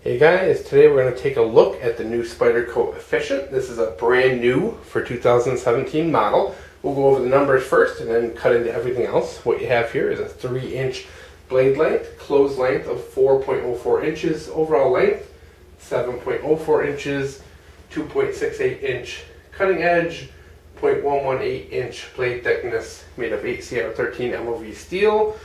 Hey guys, today we're going to take a look at the new Spyderco Efficient. This is a brand new for 2017 model. We'll go over the numbers first and then cut into everything else. What you have here is a 3-inch blade length, closed length of 4.04 inches, overall length 7.04 inches, 2.68 inch cutting edge, 0.118 inch blade thickness, made of 8CR13 MOV steel,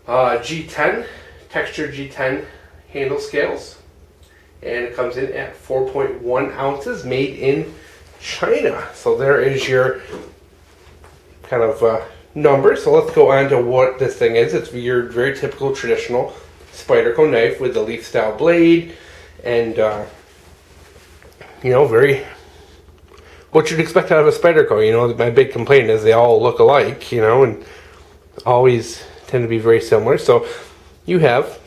G10, textured G10 handle scales, and it comes in at 4.1 ounces, made in China. So there is your kind of number. So let's go on to what this thing is. It's your very typical traditional Spyderco knife with the leaf style blade, and very what you'd expect out of a Spyderco. My big complaint is they all look alike, and always tend to be very similar. So you have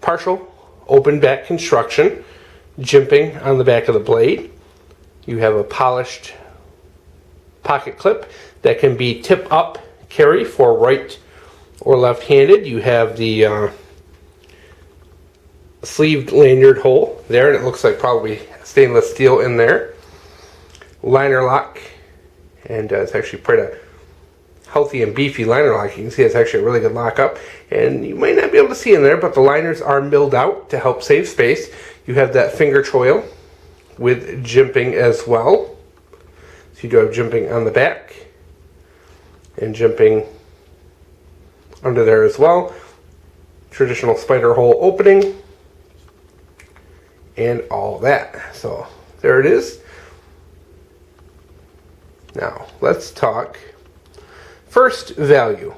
partial open back construction, jimping on the back of the blade. You have a polished pocket clip that can be tip up carry for right or left handed. You have the sleeved lanyard hole there, and it looks like probably stainless steel in there. Liner lock, and it's actually quite a healthy and beefy liner lock. You can see it's actually a really good lockup, and you might not be able to see in there, but the liners are milled out to help save space. You have that finger choil with jimping as well. So you do have jimping on the back and jimping under there as well. Traditional spider hole opening and all that. So there it is. Now let's talk first, value.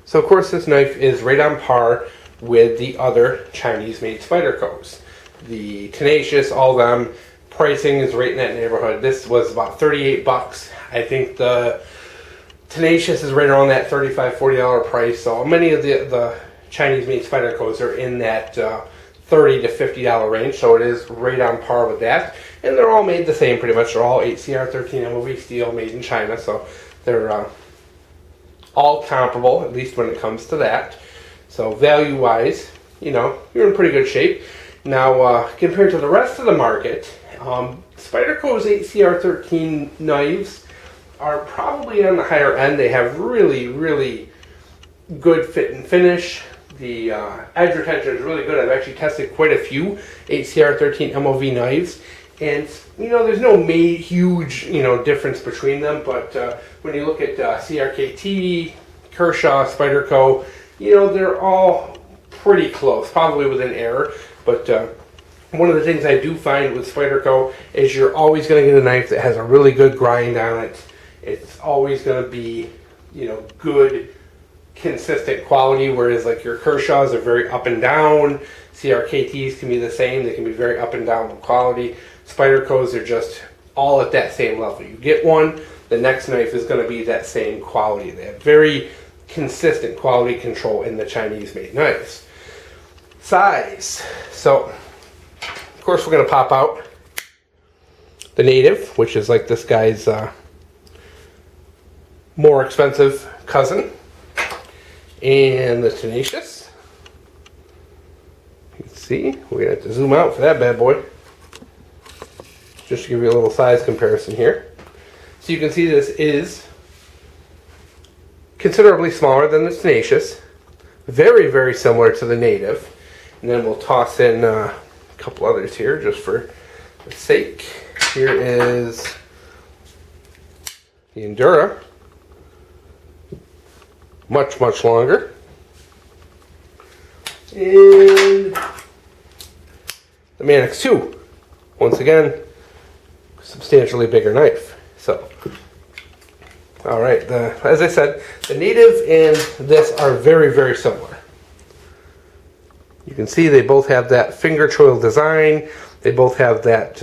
So of course this knife is right on par with the other Chinese-made Spydercos. The Tenacious, all them, pricing is right in that neighborhood. This was about 38 bucks. I think the Tenacious is right around that $35, $40 price. So many of the Chinese-made Spydercos are in that $30 to $50 range. So it is right on par with that. And they're all made the same pretty much. They're all 8CR13 MOV steel, made in China. So they're all comparable, at least when it comes to that. So value-wise, you're in pretty good shape. Now, compared to the rest of the market, Spyderco's 8CR13 knives are probably on the higher end. They have really, really good fit and finish. The edge retention is really good. I've actually tested quite a few 8CR13 MOV knives, and there's no huge difference between them. But when you look at CRKT, Kershaw, Spyderco, they're all pretty close, probably within error. But one of the things I do find with Spyderco is you're always going to get a knife that has a really good grind on it. It's always going to be good, consistent quality, whereas like your Kershaws are very up and down. CRKTs can be the same. They can be very up and down with quality. Spydercos are just all at that same level. You get one, the next knife is going to be that same quality. They have very consistent quality control in the Chinese-made knives. Size. So, of course, we're going to pop out the Native, which is like this guy's more expensive cousin, and the Tenacious. You can see, we're going to have to zoom out for that bad boy, just to give you a little size comparison here. So you can see this is considerably smaller than the Tenacious, very, very similar to the Native. And then we'll toss in a couple others here just for the sake. Here is the Endura, much, much longer. And the Manix 2, once again, substantially bigger knife. So, all right, as I said, the Native and this are very, very similar. You can see they both have that finger choil design. They both have that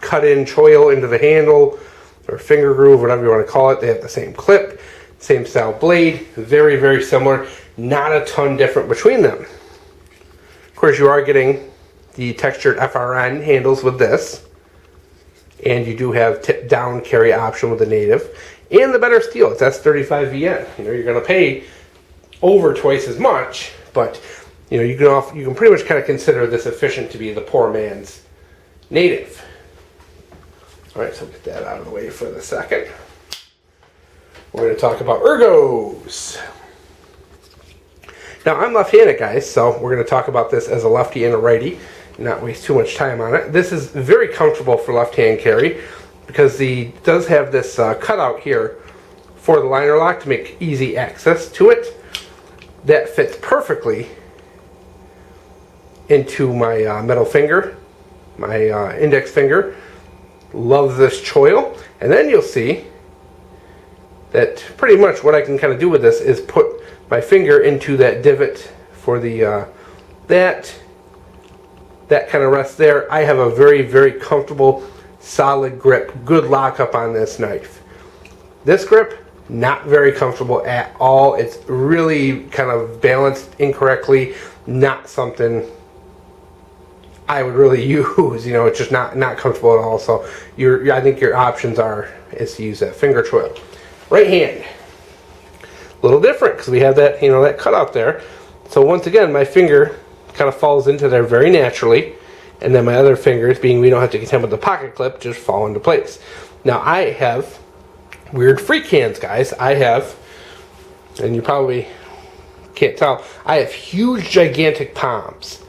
cut-in choil into the handle, or finger groove, whatever you want to call it. They have the same clip, same style blade, very, very similar. Not a ton different between them. Of course, you are getting the textured FRN handles with this, and you do have tip down carry option with the Native, and the better steel. It's S35VN. You're going to pay over twice as much, but you know, you can pretty much kind of consider this Efficient to be the poor man's native. All right, so get that out of the way for the second. We're going to talk about ergos. Now, I'm left-handed, guys, so we're going to talk about this as a lefty and a righty, not waste too much time on it. This is very comfortable for left-hand carry because it does have this cutout here for the liner lock to make easy access to it. That fits perfectly into my middle finger, my index finger. Love this choil. And then you'll see that pretty much what I can kind of do with this is put my finger into that divot for the that kind of rest there. I have a very, very comfortable, solid grip, good lockup on this knife. This grip, not very comfortable at all. It's really kind of balanced incorrectly, not something I would really use. You know, it's just not comfortable at all. So I think your options is to use that finger choil. Right hand, a little different because we have that, you know, that cutout there. So once again, my finger kind of falls into there very naturally, and then my other fingers, being we don't have to contend with the pocket clip, just fall into place. Now I have weird freak hands, guys. I have, and you probably can't tell, I have huge, gigantic palms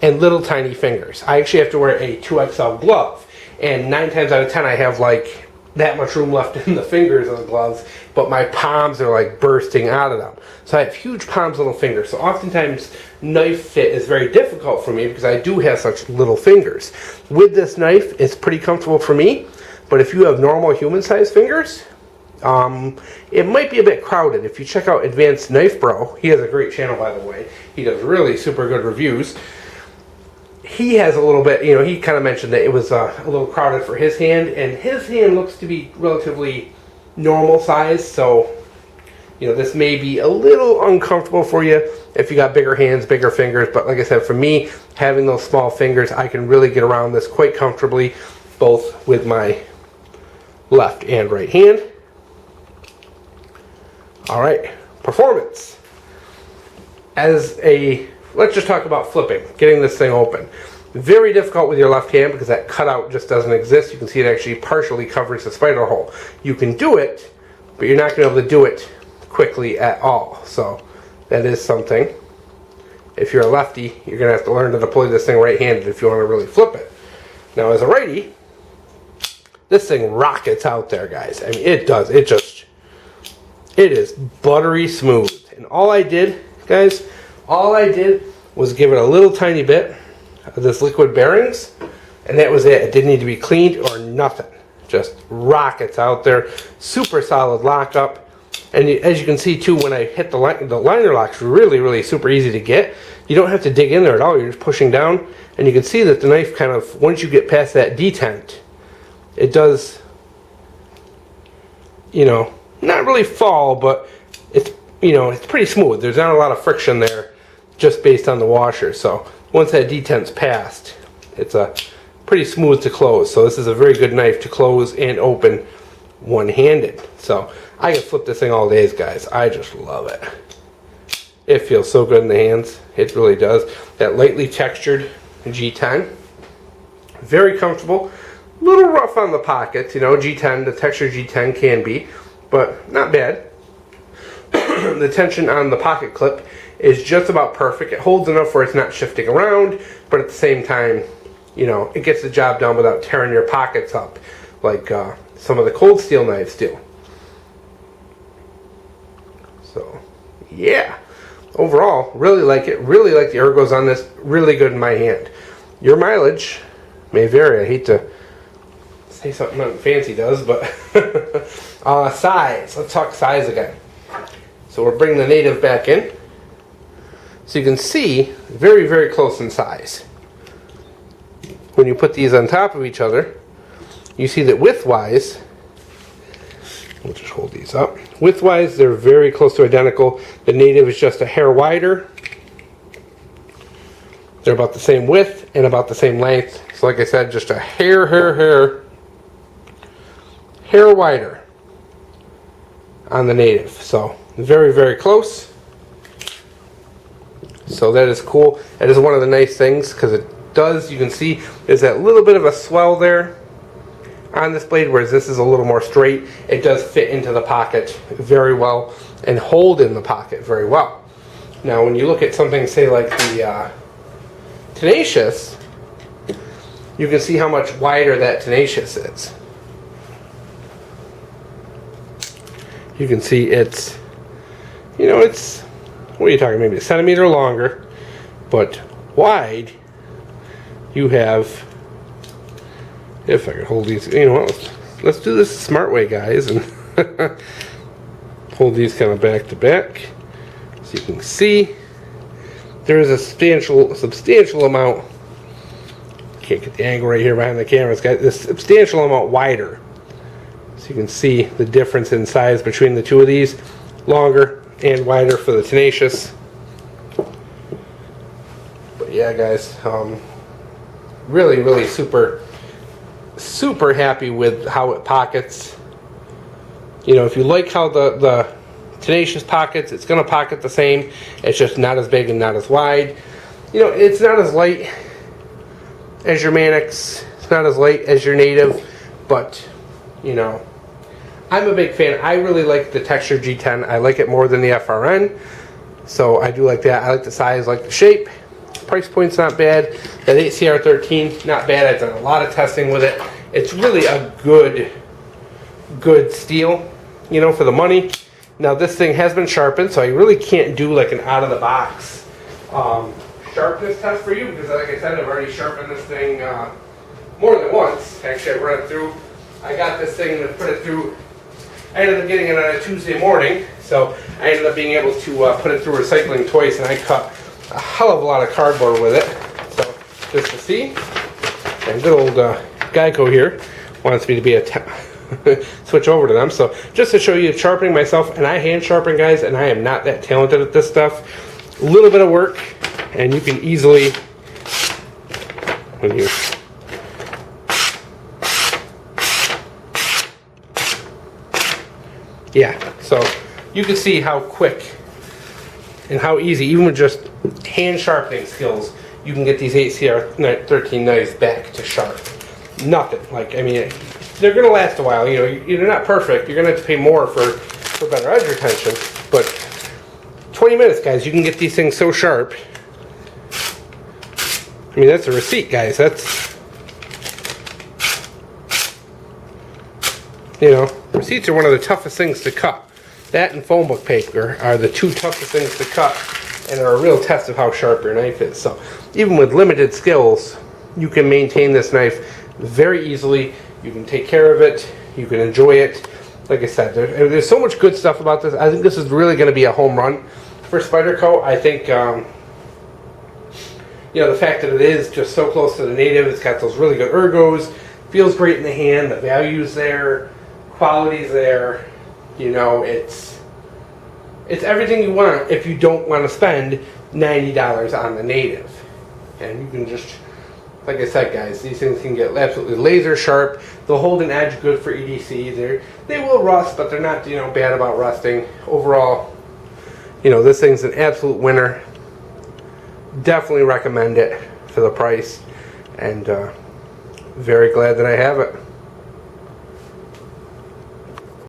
and little tiny fingers. I actually have to wear a 2XL glove, and 9 times out of 10 I have like that much room left in the fingers of the gloves, but my palms are like bursting out of them. So I have huge palms, little fingers. So oftentimes knife fit is very difficult for me because I do have such little fingers. With this knife, it's pretty comfortable for me, but if you have normal human-sized fingers, it might be a bit crowded. If you check out Advanced Knife Bro, he has a great channel, by the way. He does really super good reviews. He has a little bit, you know, he kind of mentioned that it was a little crowded for his hand, and his hand looks to be relatively normal size, so, you know, this may be a little uncomfortable for you if you got bigger hands, bigger fingers, but like I said, for me, having those small fingers, I can really get around this quite comfortably, both with my left and right hand. All right, performance. Let's just talk about flipping, getting this thing open. Very difficult with your left hand because that cutout just doesn't exist. You can see it actually partially covers the spider hole. You can do it, but you're not going to be able to do it quickly at all. So that is something. If you're a lefty, you're going to have to learn to deploy this thing right-handed if you want to really flip it. Now as a righty, this thing rockets out there, guys. I mean, it does. It is buttery smooth. And all I did, guys, was give it a little tiny bit of this liquid bearings, and that was it. It didn't need to be cleaned or nothing. Just rockets out there. Super solid lockup. And as you can see too, when I hit the liner lock's really, really super easy to get. You don't have to dig in there at all. You're just pushing down, and you can see that the knife kind of, once you get past that detent, it does, you know, not really fall, but it's, you know, it's pretty smooth. There's not a lot of friction there just based on the washer. So once that detent's passed, it's pretty smooth to close. So this is a very good knife to close and open one-handed. So I can flip this thing all days, guys. I just love it. It feels so good in the hands. It really does. That lightly textured G10. Very comfortable. A little rough on the pockets, you know, G10, the textured G10 can be, but not bad. The tension on the pocket clip is just about perfect. It holds enough where it's not shifting around, but at the same time, you know, it gets the job done without tearing your pockets up like some of the cold steel knives do. So, yeah. Overall, really like it. Really like the ergos on this. Really good in my hand. Your mileage may vary. I hate to say something nothing fancy does, but size. Let's talk size again. So we're bringing the native back in. So you can see very, very close in size. When you put these on top of each other, you see that width-wise, we'll just hold these up. Width-wise, they're very close to identical. The native is just a hair wider. They're about the same width and about the same length. So like I said, just a hair wider on the native. So very, very close. So that is cool. That is one of the nice things, because it does, you can see, there's that little bit of a swell there on this blade, whereas this is a little more straight. It does fit into the pocket very well and hold in the pocket very well. Now when you look at something, say like the Tenacious, you can see how much wider that Tenacious is. You can see it's, you know, it's, what are you talking, maybe a centimeter longer, but wide. You have, if I can hold these, you know what, let's do this the smart way, guys, and hold these kind of back to back, so you can see there is a substantial amount. Can't get the angle right here behind the camera. It's got this substantial amount wider, so you can see the difference in size between the two of these, longer and wider for the Tenacious. But yeah, guys, really super happy with how it pockets. You know, if you like how the Tenacious pockets, it's going to pocket the same. It's just not as big and not as wide. You know, it's not as light as your Mannix. It's not as light as your Native, but you know, I'm a big fan. I really like the texture G10. I like it more than the FRN, so I do like that. I like the size, like the shape. Price point's not bad. That 8CR13, not bad. I've done a lot of testing with it. It's really a good steel, you know, for the money. Now this thing has been sharpened, so I really can't do like an out of the box sharpness test for you, because like I said, I've already sharpened this thing more than once. Actually, I run it through. I got this thing to put it through. I ended up getting it on a Tuesday morning, so I ended up being able to put it through recycling twice, and I cut a hell of a lot of cardboard with it. So just to see, and good old Geico here wants me to be switch over to them. So just to show you sharpening myself, and I hand sharpen, guys, and I am not that talented at this stuff. A little bit of work, and you can easily, when you so you can see how quick and how easy, even with just hand sharpening skills, you can get these 8CR13 knives back to sharp. Nothing. Like, I mean, they're going to last a while. You know, you're not perfect. You're going to have to pay more for better edge retention. But 20 minutes, guys, you can get these things so sharp. I mean, that's a receipt, guys. That's, you know, receipts are one of the toughest things to cut. That and phone book paper are the two toughest things to cut, and are a real test of how sharp your knife is. So even with limited skills, you can maintain this knife very easily. You can take care of it. You can enjoy it. Like I said, there's so much good stuff about this. I think this is really going to be a home run for Spyderco. I think, you know, the fact that it is just so close to the Native, it's got those really good ergos, feels great in the hand, the value's there, quality's there. You know, it's everything you want if you don't want to spend $90 on the Native. And you can just, like I said, guys, these things can get absolutely laser sharp. They'll hold an edge good for EDC. They will rust, but they're not, you know, bad about rusting. Overall, you know, this thing's an absolute winner. Definitely recommend it for the price, and very glad that I have it.